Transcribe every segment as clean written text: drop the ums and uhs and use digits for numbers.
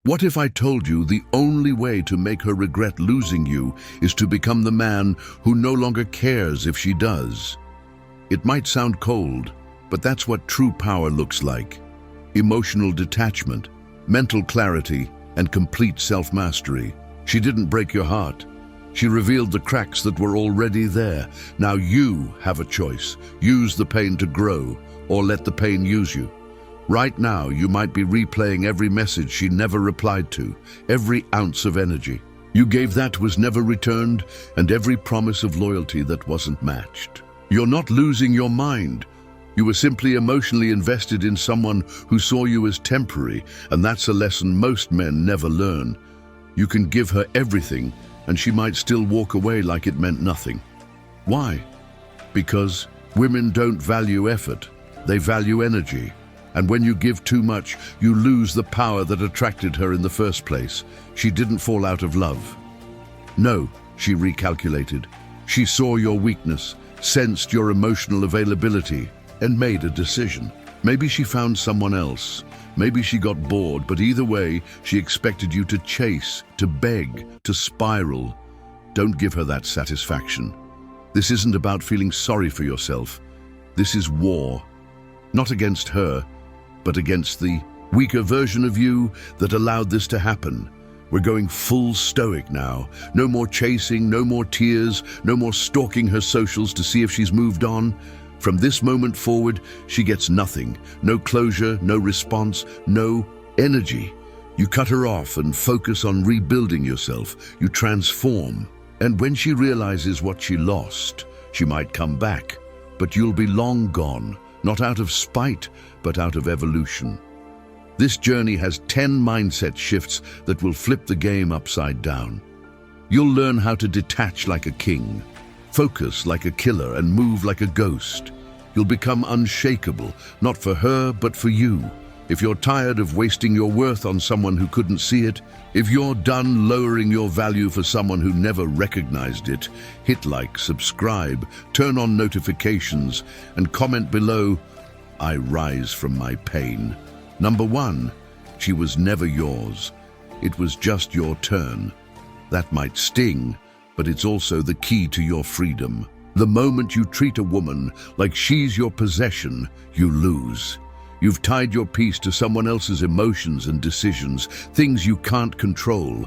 What if I told you the only way to make her regret losing you is to become the man who no longer cares if she does? It might sound cold, but that's what true power looks like. Emotional detachment, mental clarity, and complete self-mastery. She didn't break your heart. She revealed the cracks that were already there. Now you have a choice. Use the pain to grow, or let the pain use you. Right now, you might be replaying every message she never replied to, every ounce of energy you gave that was never returned, and every promise of loyalty that wasn't matched. You're not losing your mind. You were simply emotionally invested in someone who saw you as temporary, and that's a lesson most men never learn. You can give her everything, and she might still walk away like it meant nothing. Why? Because women don't value effort, they value energy. And when you give too much, you lose the power that attracted her in the first place. She didn't fall out of love. No, she recalculated. She saw your weakness, sensed your emotional availability, and made a decision. Maybe she found someone else. Maybe she got bored, but either way, she expected you to chase, to beg, to spiral. Don't give her that satisfaction. This isn't about feeling sorry for yourself. This is war. Not against her, but against the weaker version of you that allowed this to happen. We're going full stoic now. No more chasing, no more tears, no more stalking her socials to see if she's moved on. From this moment forward, she gets nothing. No closure, no response, no energy. You cut her off and focus on rebuilding yourself. You transform. And when she realizes what she lost, she might come back, but you'll be long gone. Not out of spite, but out of evolution. This journey has 10 mindset shifts that will flip the game upside down. You'll learn how to detach like a king, focus like a killer, and move like a ghost. You'll become unshakable, not for her, but for you. If you're tired of wasting your worth on someone who couldn't see it, if you're done lowering your value for someone who never recognized it, hit like, subscribe, turn on notifications, and comment below, I rise from my pain. Number 1, she was never yours. It was just your turn. That might sting, but it's also the key to your freedom. The moment you treat a woman like she's your possession, you lose. You've tied your peace to someone else's emotions and decisions, things you can't control.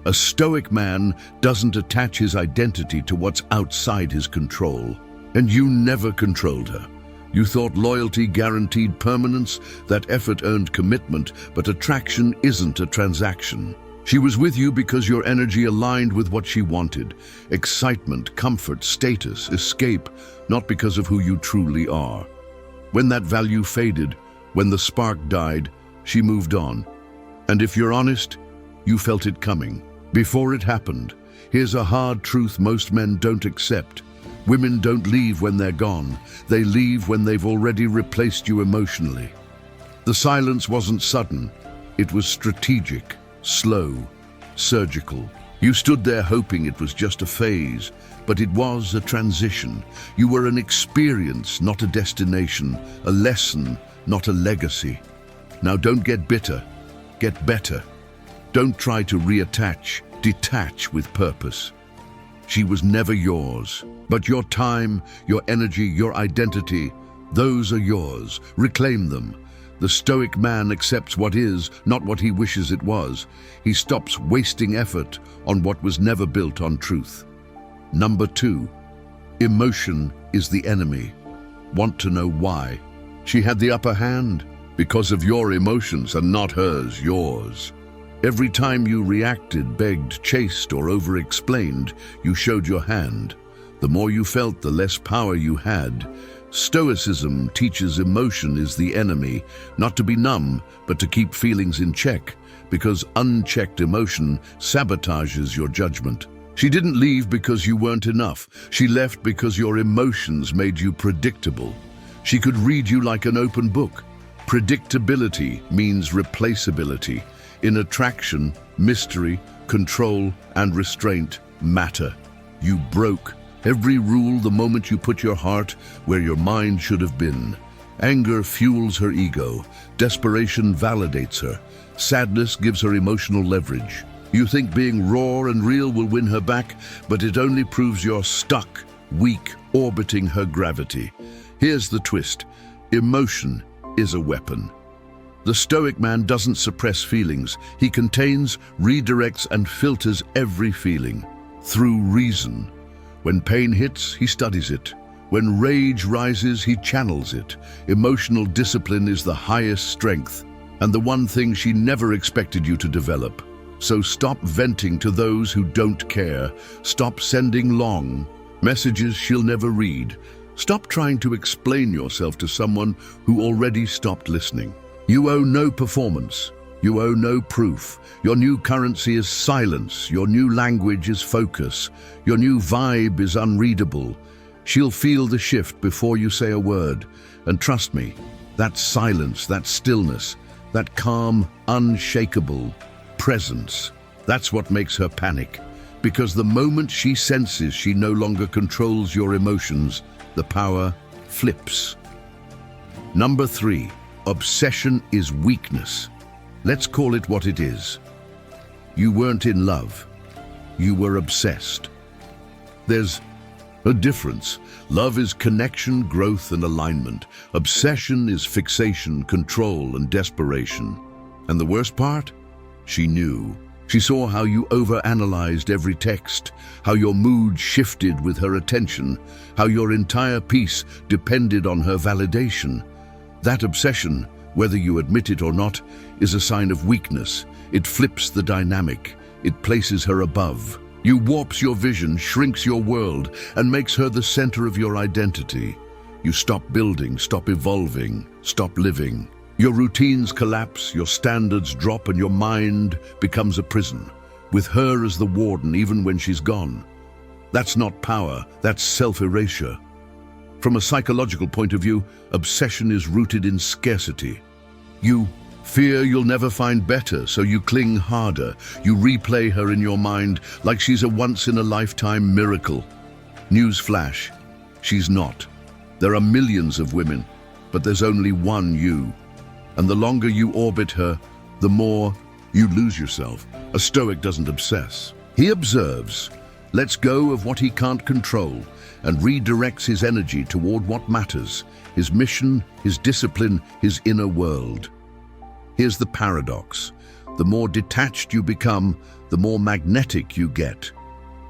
A stoic man doesn't attach his identity to what's outside his control. And you never controlled her. You thought loyalty guaranteed permanence, that effort earned commitment, but attraction isn't a transaction. She was with you because your energy aligned with what she wanted. Excitement, comfort, status, escape, not because of who you truly are. When that value faded, when the spark died, she moved on. And if you're honest, you felt it coming. Before it happened, here's a hard truth most men don't accept. Women don't leave when they're gone. They leave when they've already replaced you emotionally. The silence wasn't sudden. It was strategic, slow, surgical. You stood there hoping it was just a phase, but it was a transition. You were an experience, not a destination, a lesson, not a legacy. Now don't get bitter, get better. Don't try to reattach, detach with purpose. She was never yours, but your time, your energy, your identity, those are yours. Reclaim them. The stoic man accepts what is, not what he wishes it was. He stops wasting effort on what was never built on truth. Number 2, emotion is the enemy. Want to know why? She had the upper hand because of your emotions and not hers, yours. Every time you reacted, begged, chased, or over-explained, you showed your hand. The more you felt, the less power you had. Stoicism teaches emotion is the enemy, not to be numb, but to keep feelings in check, because unchecked emotion sabotages your judgment. She didn't leave because you weren't enough. She left because your emotions made you predictable. She could read you like an open book. Predictability means replaceability. In attraction, mystery, control, and restraint matter. You broke every rule the moment you put your heart where your mind should have been. Anger fuels her ego. Desperation validates her. Sadness gives her emotional leverage. You think being raw and real will win her back, but it only proves you're stuck, weak, orbiting her gravity. Here's the twist. Emotion is a weapon. The stoic man doesn't suppress feelings. He contains, redirects, and filters every feeling through reason. When pain hits, he studies it. When rage rises, he channels it. Emotional discipline is the highest strength, and the one thing she never expected you to develop. So stop venting to those who don't care. Stop sending long messages she'll never read. Stop trying to explain yourself to someone who already stopped listening. You owe no performance. You owe no proof. Your new currency is silence. Your new language is focus. Your new vibe is unreadable. She'll feel the shift before you say a word. And trust me, that silence, that stillness, that calm, unshakable presence, that's what makes her panic. Because the moment she senses she no longer controls your emotions, the power flips. Number 3, obsession is weakness. Let's call it what it is. You weren't in love. You were obsessed. There's a difference. Love is connection, growth, and alignment. Obsession is fixation, control, and desperation. And the worst part? She knew. She saw how you overanalyzed every text, how your mood shifted with her attention, how your entire peace depended on her validation. That obsession, whether you admit it or not, is a sign of weakness. It flips the dynamic. It places her above. You warps your vision, shrinks your world, and makes her the center of your identity. You stop building, stop evolving, stop living. Your routines collapse, your standards drop, and your mind becomes a prison, with her as the warden even when she's gone. That's not power, that's self-erasure. From a psychological point of view, obsession is rooted in scarcity. You fear you'll never find better, so you cling harder. You replay her in your mind like she's a once-in-a-lifetime miracle. Newsflash, she's not. There are millions of women, but there's only one you. And the longer you orbit her, the more you lose yourself. A stoic doesn't obsess. He observes, lets go of what he can't control, and redirects his energy toward what matters, his mission, his discipline, his inner world. Here's the paradox. The more detached you become, the more magnetic you get.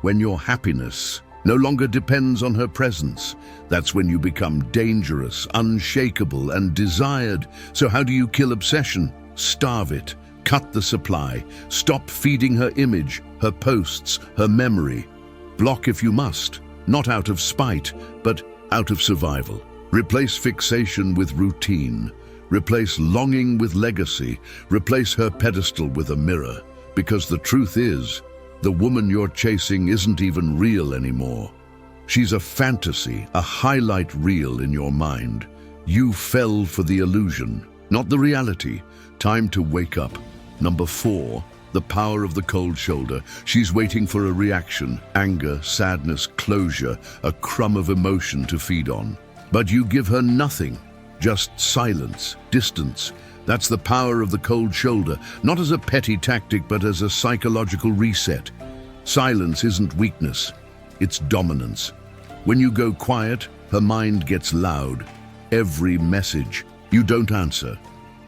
When your happiness no longer depends on her presence, that's when you become dangerous, unshakable, and desired. So how do you kill obsession? Starve it. Cut the supply. Stop feeding her image, her posts, her memory. Block if you must, not out of spite, but out of survival. Replace fixation with routine. Replace longing with legacy. Replace her pedestal with a mirror. Because the truth is, the woman you're chasing isn't even real anymore. She's a fantasy, a highlight reel in your mind. You fell for the illusion, not the reality. Time to wake up. Number 4, the power of the cold shoulder. She's waiting for a reaction, anger, sadness, closure, a crumb of emotion to feed on. But you give her nothing, just silence, distance. That's the power of the cold shoulder, not as a petty tactic, but as a psychological reset. Silence isn't weakness, it's dominance. When you go quiet, her mind gets loud. Every message you don't answer,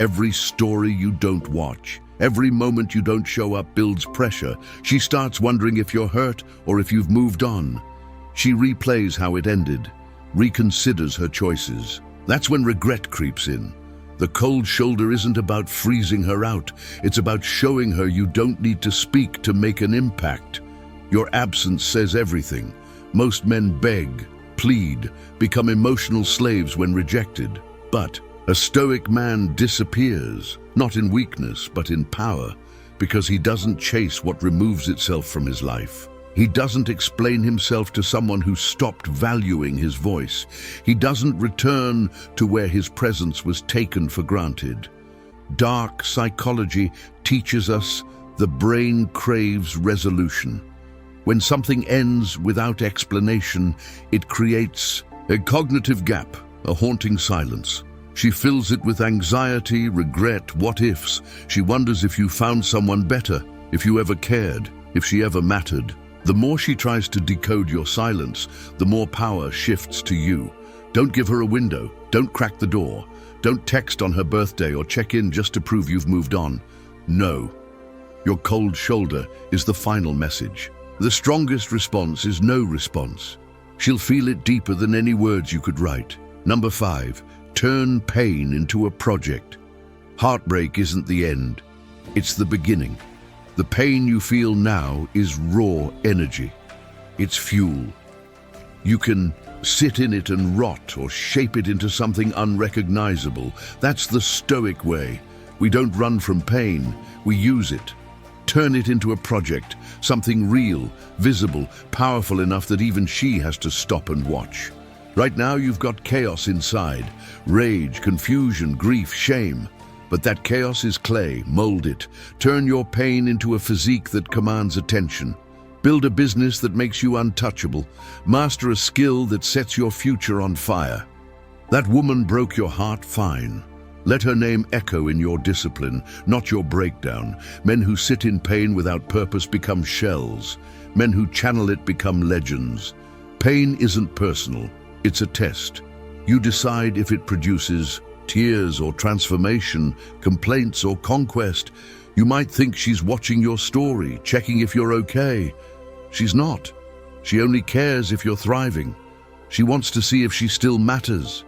every story you don't watch, every moment you don't show up builds pressure. She starts wondering if you're hurt or if you've moved on. She replays how it ended, reconsiders her choices. That's when regret creeps in. The cold shoulder isn't about freezing her out. It's about showing her you don't need to speak to make an impact. Your absence says everything. Most men beg, plead, become emotional slaves when rejected. But a stoic man disappears, not in weakness, but in power, because he doesn't chase what removes itself from his life. He doesn't explain himself to someone who stopped valuing his voice. He doesn't return to where his presence was taken for granted. Dark psychology teaches us the brain craves resolution. When something ends without explanation, it creates a cognitive gap, a haunting silence. She fills it with anxiety, regret, what-ifs. She wonders if you found someone better, if you ever cared, if she ever mattered. The more she tries to decode your silence, the more power shifts to you. Don't give her a window. Don't crack the door. Don't text on her birthday or check in just to prove you've moved on. No. Your cold shoulder is the final message. The strongest response is no response. She'll feel it deeper than any words you could write. Number 5, turn pain into a project. Heartbreak isn't the end. It's the beginning. The pain you feel now is raw energy. It's fuel. You can sit in it and rot or shape it into something unrecognizable. That's the Stoic way. We don't run from pain, we use it. Turn it into a project, something real, visible, powerful enough that even she has to stop and watch. Right now you've got chaos inside, rage, confusion, grief, shame. But that chaos is clay, mold it. Turn your pain into a physique that commands attention. Build a business that makes you untouchable. Master a skill that sets your future on fire. That woman broke your heart, fine. Let her name echo in your discipline, not your breakdown. Men who sit in pain without purpose become shells. Men who channel it become legends. Pain isn't personal, it's a test. You decide if it produces tears or transformation, complaints or conquest. You might think she's watching your story, checking if you're okay. She's not. She only cares if you're thriving. She wants to see if she still matters.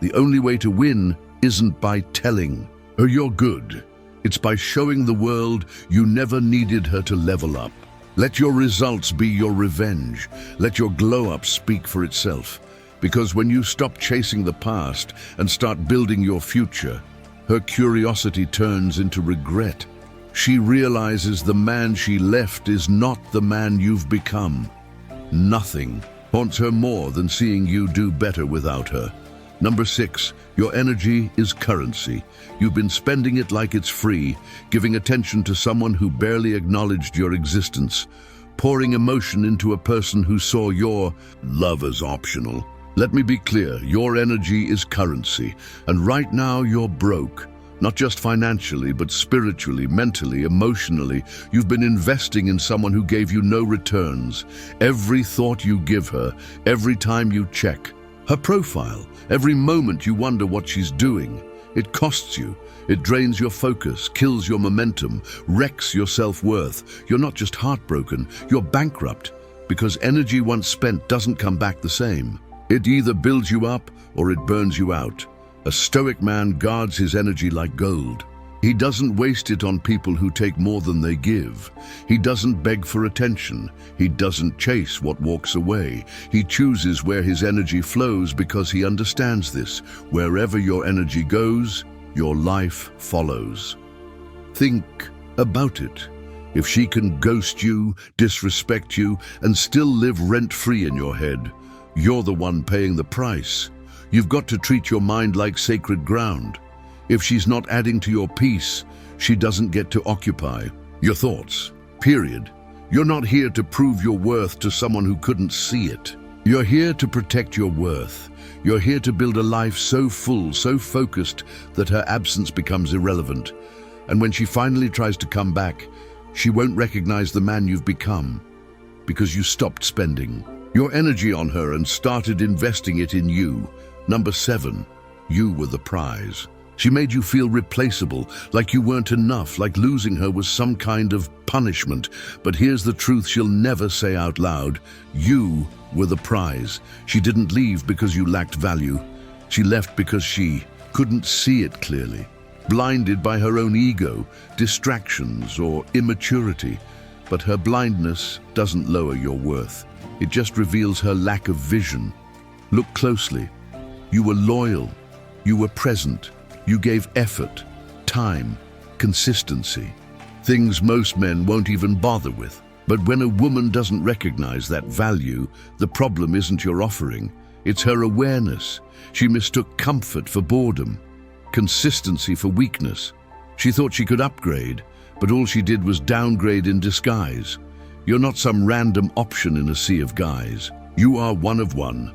The only way to win isn't by telling her you're good. It's by showing the world you never needed her to level up. Let your results be your revenge. Let your glow-up speak for itself. Because when you stop chasing the past and start building your future, her curiosity turns into regret. She realizes the man she left is not the man you've become. Nothing haunts her more than seeing you do better without her. Number 6, your energy is currency. You've been spending it like it's free, giving attention to someone who barely acknowledged your existence, pouring emotion into a person who saw your love as optional. Let me be clear, your energy is currency, and right now you're broke. Not just financially, but spiritually, mentally, emotionally. You've been investing in someone who gave you no returns. Every thought you give her, every time you check her profile, every moment you wonder what she's doing, it costs you. It drains your focus, kills your momentum, wrecks your self-worth. You're not just heartbroken, you're bankrupt, because energy once spent doesn't come back the same. It either builds you up or it burns you out. A stoic man guards his energy like gold. He doesn't waste it on people who take more than they give. He doesn't beg for attention. He doesn't chase what walks away. He chooses where his energy flows because he understands this. Wherever your energy goes, your life follows. Think about it. If she can ghost you, disrespect you, and still live rent-free in your head, you're the one paying the price. You've got to treat your mind like sacred ground. If she's not adding to your peace, she doesn't get to occupy your thoughts, period. You're not here to prove your worth to someone who couldn't see it. You're here to protect your worth. You're here to build a life so full, so focused, that her absence becomes irrelevant. And when she finally tries to come back, she won't recognize the man you've become, because you stopped spending your energy on her and started investing it in you. Number 7, you were the prize. She made you feel replaceable, like you weren't enough, like losing her was some kind of punishment. But here's the truth she'll never say out loud. You were the prize. She didn't leave because you lacked value. She left because she couldn't see it clearly, blinded by her own ego, distractions, or immaturity. But her blindness doesn't lower your worth. It just reveals her lack of vision. Look closely. You were loyal. You were present. You gave effort, time, consistency. Things most men won't even bother with. But when a woman doesn't recognize that value, the problem isn't your offering. It's her awareness. She mistook comfort for boredom, consistency for weakness. She thought she could upgrade, but all she did was downgrade in disguise. You're not some random option in a sea of guys. You are one of one.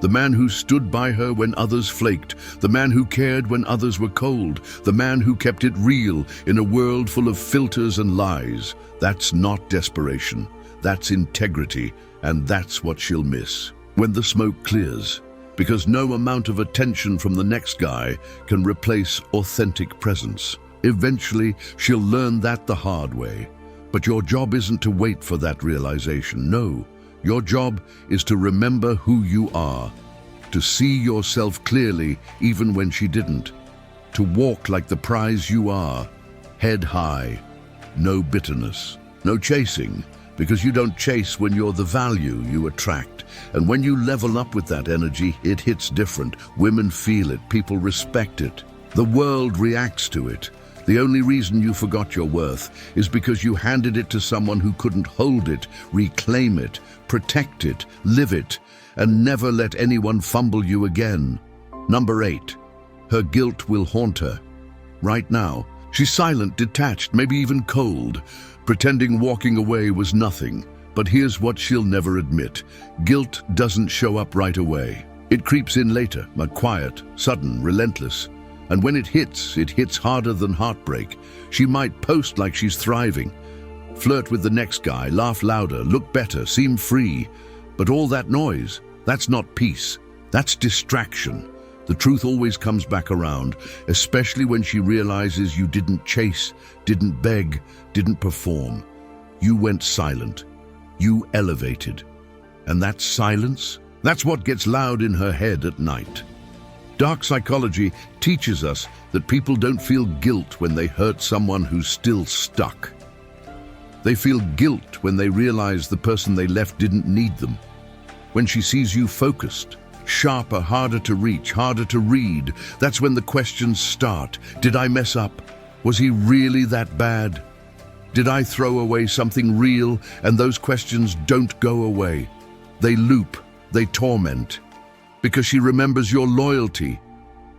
The man who stood by her when others flaked. The man who cared when others were cold. The man who kept it real in a world full of filters and lies. That's not desperation. That's integrity, and that's what she'll miss when the smoke clears. Because no amount of attention from the next guy can replace authentic presence. Eventually, she'll learn that the hard way. But your job isn't to wait for that realization. No, your job is to remember who you are, to see yourself clearly even when she didn't, to walk like the prize you are, head high, no bitterness, no chasing, because you don't chase when you're the value you attract. And when you level up with that energy, it hits different. Women feel it, people respect it. The world reacts to it. The only reason you forgot your worth is because you handed it to someone who couldn't hold it, reclaim it, protect it, live it, and never let anyone fumble you again. Number 8, her guilt will haunt her. Right now, she's silent, detached, maybe even cold, pretending walking away was nothing. But here's what she'll never admit. Guilt doesn't show up right away. It creeps in later, quiet, sudden, relentless. And when it hits harder than heartbreak. She might post like she's thriving, flirt with the next guy, laugh louder, look better, seem free. But all that noise, that's not peace. That's distraction. The truth always comes back around, especially when she realizes you didn't chase, didn't beg, didn't perform. You went silent. You elevated. And that silence, that's what gets loud in her head at night. Dark psychology teaches us that people don't feel guilt when they hurt someone who's still stuck. They feel guilt when they realize the person they left didn't need them. When she sees you focused, sharper, harder to reach, harder to read, that's when the questions start. Did I mess up? Was he really that bad? Did I throw away something real? And those questions don't go away. They loop, they torment. Because she remembers your loyalty,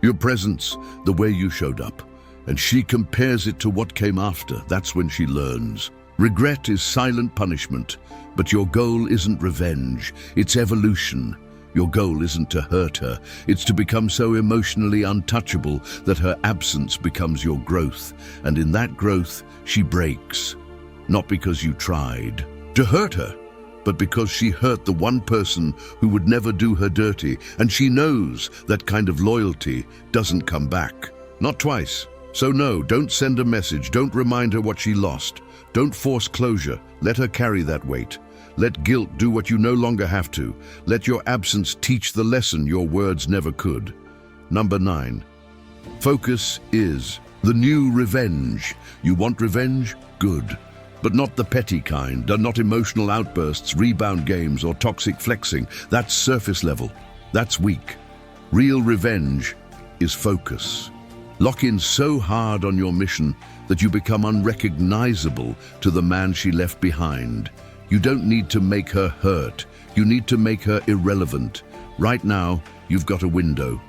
your presence, the way you showed up. And she compares it to what came after. That's when she learns. Regret is silent punishment, but your goal isn't revenge, it's evolution. Your goal isn't to hurt her, it's to become so emotionally untouchable that her absence becomes your growth. And in that growth, she breaks. Not because you tried to hurt her, but because she hurt the one person who would never do her dirty, and she knows that kind of loyalty doesn't come back. Not twice. So no, don't send a message, don't remind her what she lost. Don't force closure, let her carry that weight. Let guilt do what you no longer have to. Let your absence teach the lesson your words never could. Number 9. Focus is the new revenge. You want revenge? Good. But not the petty kind, not emotional outbursts, rebound games, or toxic flexing. That's surface level. That's weak. Real revenge is focus. Lock in so hard on your mission that you become unrecognizable to the man she left behind. You don't need to make her hurt. You need to make her irrelevant. Right now, you've got a window,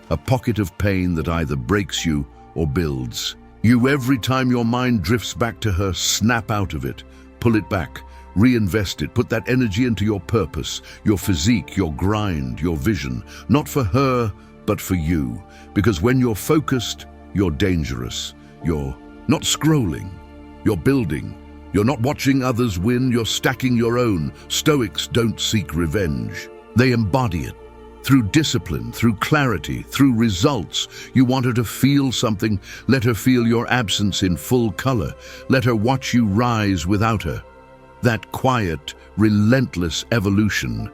a pocket of pain that either breaks you or builds. Every time your mind drifts back to her, snap out of it, pull it back, reinvest it, put that energy into your purpose, your physique, your grind, your vision, not for her, but for you. Because when you're focused, you're dangerous. You're not scrolling, you're building. You're not watching others win, you're stacking your own. Stoics don't seek revenge. They embody it. Through discipline, through clarity, through results. You want her to feel something, let her feel your absence in full color. Let her watch you rise without her. That quiet, relentless evolution.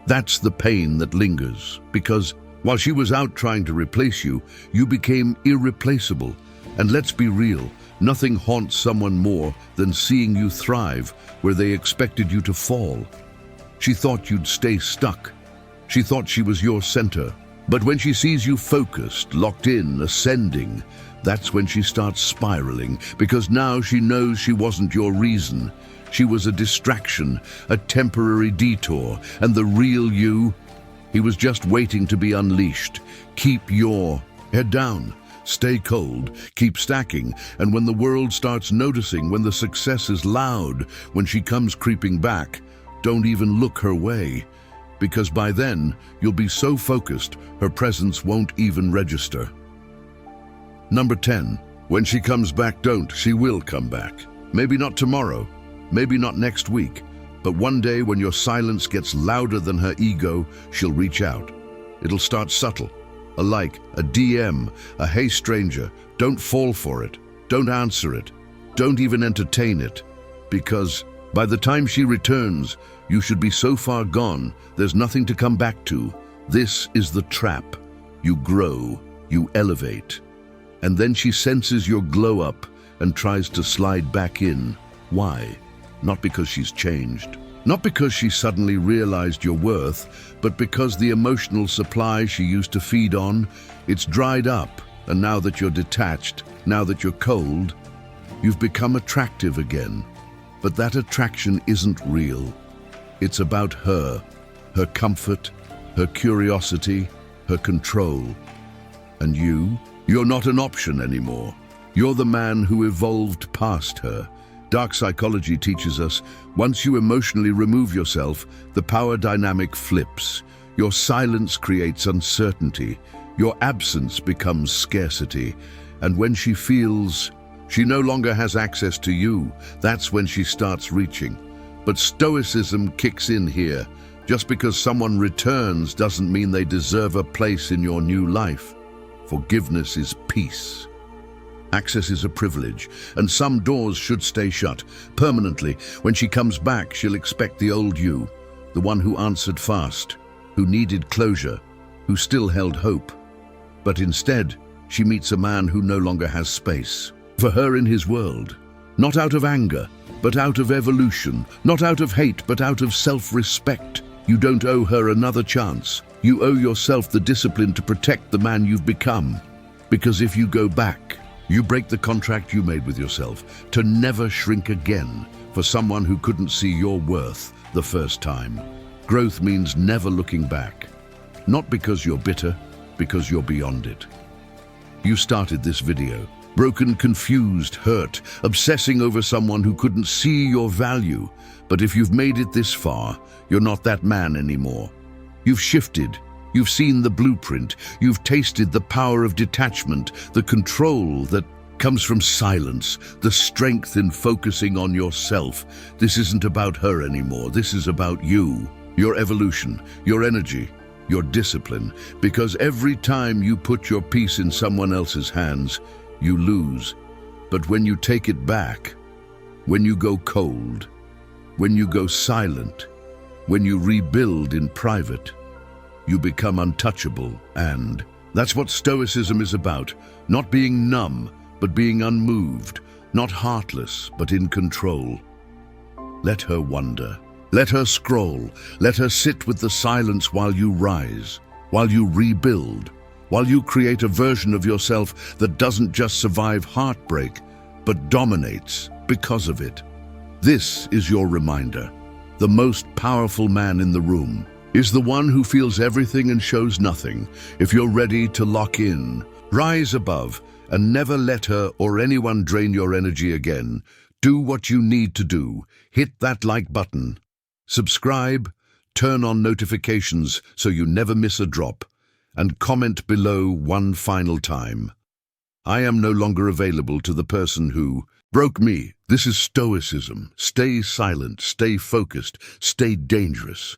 That's the pain that lingers. Because while she was out trying to replace you, you became irreplaceable. And let's be real, nothing haunts someone more than seeing you thrive where they expected you to fall. She thought you'd stay stuck. She thought she was your center. But when she sees you focused, locked in, ascending, that's when she starts spiraling, because now she knows she wasn't your reason. She was a distraction, a temporary detour, and the real you, he was just waiting to be unleashed. Keep your head down. Stay cold, keep stacking, and when the world starts noticing, when the success is loud, when she comes creeping back, don't even look her way. because by then you'll be so focused her presence won't even register. Number 10. When she comes back, she will come back. Maybe not tomorrow, maybe not next week, but one day when your silence gets louder than her ego, she'll reach out. It'll start subtle. A like, a DM, a "Hey stranger," don't fall for it. Don't answer it. Don't even entertain it. Because by the time she returns, you should be so far gone, there's nothing to come back to. This is the trap. You grow, you elevate. And then she senses your glow up and tries to slide back in. Why? Not because she's changed. Not because she suddenly realized your worth, but because the emotional supply she used to feed on, it's dried up. And now that you're detached, now that you're cold, you've become attractive again. But that attraction isn't real. It's about her comfort, her curiosity, her control. And you're not an option anymore. You're the man who evolved past her. Dark psychology teaches us, once you emotionally remove yourself, the power dynamic flips. Your silence creates uncertainty. Your absence becomes scarcity. And when she feels she no longer has access to you, that's when she starts reaching. But stoicism kicks in here. Just because someone returns doesn't mean they deserve a place in your new life. Forgiveness is peace. Access is a privilege, and some doors should stay shut permanently. When she comes back, she'll expect the old you, the one who answered fast, who needed closure, who still held hope. But instead, she meets a man who no longer has space for her in his world. Not out of anger, but out of evolution. Not out of hate, but out of self-respect. You don't owe her another chance. You owe yourself the discipline to protect the man you've become. Because if you go back, you break the contract you made with yourself to never shrink again for someone who couldn't see your worth the first time. Growth means never looking back. Not because you're bitter, because you're beyond it. You started this video broken, confused, hurt, obsessing over someone who couldn't see your value. But if you've made it this far, you're not that man anymore. You've shifted. You've seen the blueprint. You've tasted the power of detachment, the control that comes from silence, the strength in focusing on yourself. This isn't about her anymore. This is about you, your evolution, your energy, your discipline. Because every time you put your peace in someone else's hands, you lose. But when you take it back, when you go cold, when you go silent, when you rebuild in private, you become untouchable. And that's what stoicism is about. Not being numb, but being unmoved. Not heartless, but in control. Let her wonder. Let her scroll. Let her sit with the silence while you rise, while you rebuild, while you create a version of yourself that doesn't just survive heartbreak, but dominates because of it. This is your reminder. The most powerful man in the room is the one who feels everything and shows nothing. If you're ready to lock in, rise above, and never let her or anyone drain your energy again. Do what you need to do. Hit that like button. Subscribe, turn on notifications so you never miss a drop, and comment below one final time. I am no longer available to the person who broke me. This is stoicism. Stay silent, stay focused, stay dangerous.